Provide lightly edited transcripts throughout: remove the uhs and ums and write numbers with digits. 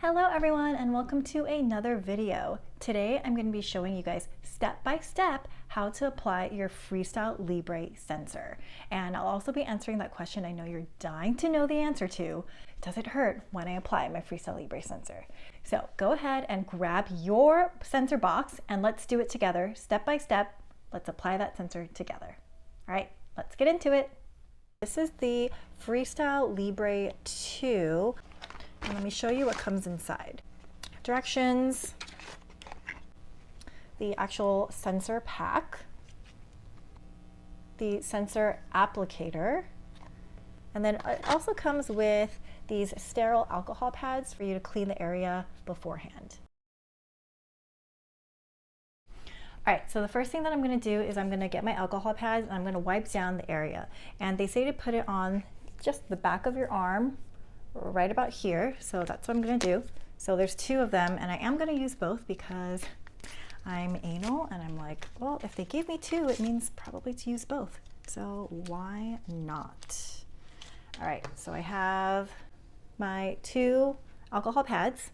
Hello everyone and welcome to another video. Today I'm going to be showing you guys step by step how to apply your Freestyle Libre sensor. And I'll also be answering that question I know you're dying to know the answer to. Does it hurt when I apply my Freestyle Libre sensor? So go ahead and grab your sensor box and let's do it together step by step. Let's apply that sensor together. All right, let's get into it. This is the Freestyle Libre 2. And let me show you what comes inside. Directions, the actual sensor pack, the sensor applicator, and then it also comes with these sterile alcohol pads for you to clean the area beforehand. All right, so the first thing that I'm gonna do is I'm gonna get my alcohol pads and I'm gonna wipe down the area. And they say to put it on just the back of your arm, right about here. So that's what I'm gonna do. So there's two of them and I am gonna use both because I'm anal and I'm like, well, if they gave me two, it means probably to use both. So why not? All right, so I have my two alcohol pads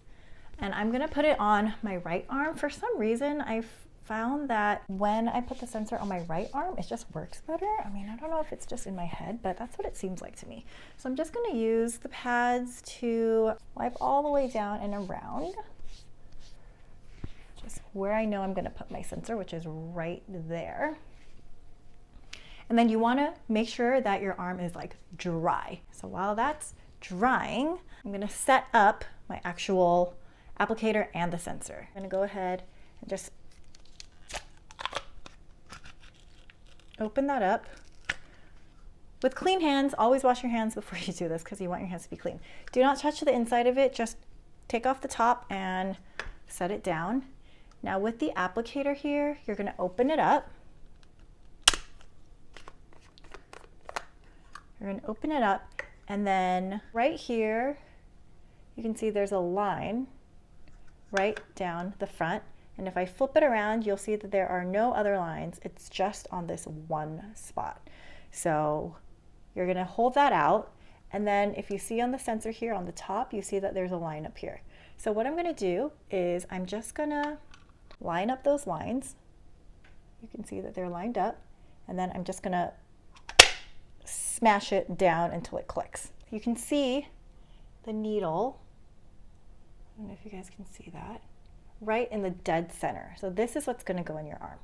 and I'm gonna put it on my right arm. For some reason, I've found that when I put the sensor on my right arm, it just works better. I mean, I don't know if it's just in my head, but that's what it seems like to me. So I'm just gonna use the pads to wipe all the way down and around, just where I know I'm gonna put my sensor, which is right there. And then you wanna make sure that your arm is like dry. So while that's drying, I'm gonna set up my actual applicator and the sensor. I'm gonna go ahead and just open that up. With clean hands, always wash your hands before you do this because you want your hands to be clean. Do not touch the inside of it, just take off the top and set it down. Now with the applicator here, you're gonna open it up. You're gonna open it up and then right here, you can see there's a line right down the front. And if I flip it around, you'll see that there are no other lines. It's just on this one spot. So you're gonna hold that out. And then if you see on the sensor here on the top, you see that there's a line up here. So what I'm gonna do is I'm just gonna line up those lines. You can see that they're lined up. And then I'm just gonna smash it down until it clicks. You can see the needle. I don't know if you guys can see that. Right in the dead center. So this is what's gonna go in your arm.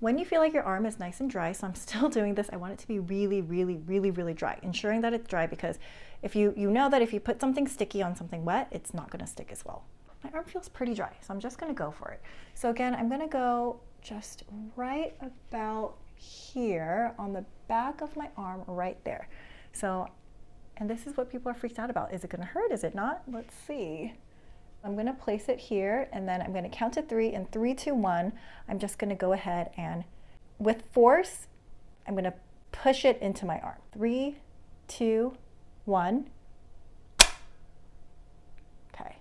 When you feel like your arm is nice and dry, so I'm still doing this, I want it to be really, really, really, really dry, ensuring that it's dry because if you know that if you put something sticky on something wet, it's not gonna stick as well. My arm feels pretty dry, so I'm just gonna go for it. So again, I'm gonna go just right about here on the back of my arm, right there. So, and this is what people are freaked out about. Is it gonna hurt? Is it not? Let's see. I'm gonna place it here and then I'm gonna count to 3 and 3, 2, 1. I'm just gonna go ahead and with force, I'm gonna push it into my arm. 3, 2, 1. Okay.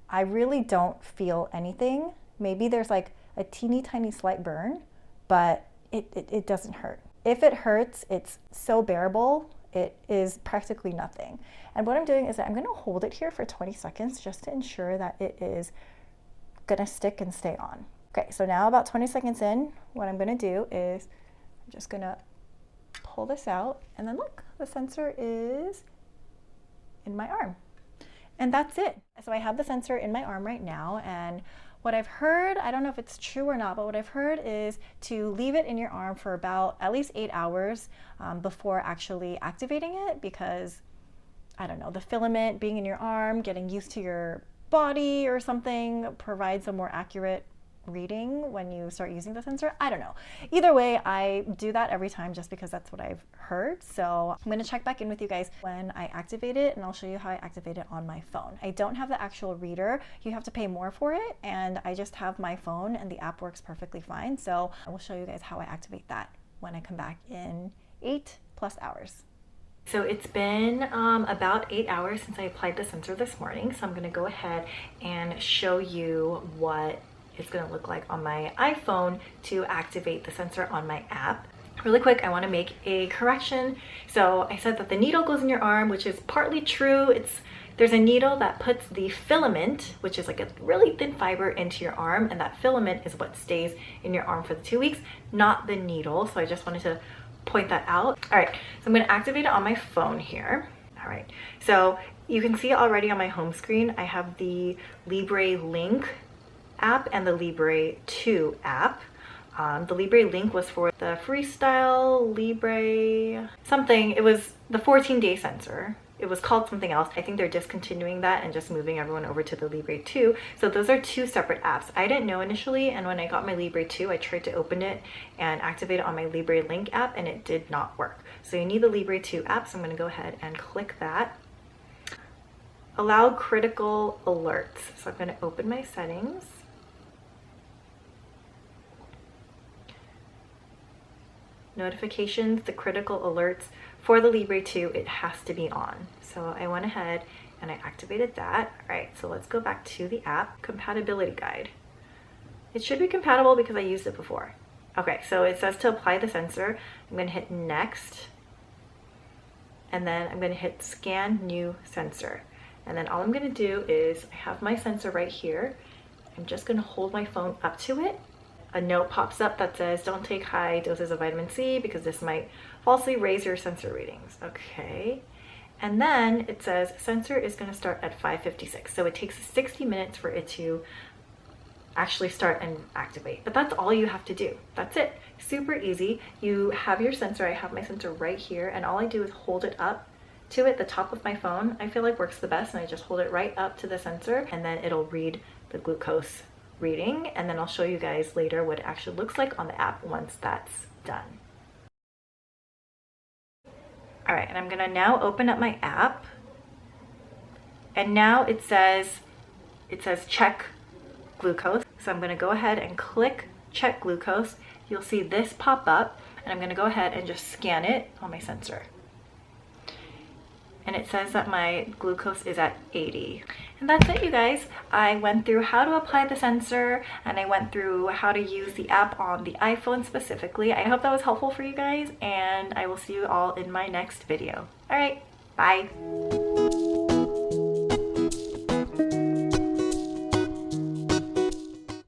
I really don't feel anything. Maybe there's like a teeny tiny slight burn, but it doesn't hurt. If it hurts, it's so bearable. It is practically nothing. And what I'm doing is that I'm gonna hold it here for 20 seconds just to ensure that it is gonna stick and stay on. Okay, so now about 20 seconds in, what I'm gonna do is I'm just gonna pull this out and then look, the sensor is in my arm. And that's it. So I have the sensor in my arm right now, and what I've heard, I don't know if it's true or not, but what I've heard is to leave it in your arm for about at least 8 hours before actually activating it because, I don't know, the filament being in your arm, getting used to your body or something provides a more accurate reading when you start using the sensor. I don't know. Either way, I do that every time just because that's what I've heard. So I'm gonna check back in with you guys when I activate it and I'll show you how I activate it on my phone. I don't have the actual reader. You have to pay more for it and I just have my phone and the app works perfectly fine. So I will show you guys how I activate that when I come back in 8+ hours. So it's been about 8 hours since I applied the sensor this morning. So I'm gonna go ahead and show you what it's going to look like on my iPhone to activate the sensor on my app. Really quick, I want to make a correction. So I said that the needle goes in your arm, which is partly true. It's There's a needle that puts the filament, which is like a really thin fiber, into your arm, and that filament is what stays in your arm for the 2 weeks, not the needle. So I just wanted to point that out. All right, so I'm going to activate it on my phone here. All right, so you can see already on my home screen, I have the Libre Link app and the Libre 2 app. The Libre Link was for the Freestyle Libre something. It was the 14-day sensor. It was called something else. I think they're discontinuing that and just moving everyone over to the Libre 2. So those are two separate apps. I didn't know initially, and when I got my Libre 2, I tried to open it and activate it on my Libre Link app, and it did not work. So you need the Libre 2 app, so I'm gonna go ahead and click that. Allow critical alerts. So I'm gonna open my settings. Notifications, the critical alerts. For the Libre 2, it has to be on. So I went ahead and I activated that. All right, so let's go back to the app. Compatibility guide. It should be compatible because I used it before. Okay, so it says to apply the sensor. I'm gonna hit next. And then I'm gonna hit scan new sensor. And then all I'm gonna do is, I have my sensor right here. I'm just gonna hold my phone up to it. A note pops up that says, don't take high doses of vitamin C because this might falsely raise your sensor readings. Okay. And then it says sensor is going to start at 5:56. So it takes 60 minutes for it to actually start and activate. But that's all you have to do. That's it. Super easy. You have your sensor. I have my sensor right here. And all I do is hold it up to it. The top of my phone, I feel like, works the best. And I just hold it right up to the sensor, and then it'll read the glucose reading, and then I'll show you guys later what it actually looks like on the app once that's done. All right, and I'm gonna now open up my app, and now it says check glucose. So I'm gonna go ahead and click check glucose. You'll see this pop up, and I'm gonna go ahead and just scan it on my sensor. And it says that my glucose is at 80. And that's it, you guys. I went through how to apply the sensor, and I went through how to use the app on the iPhone specifically. I hope that was helpful for you guys, and I will see you all in my next video. All right, bye.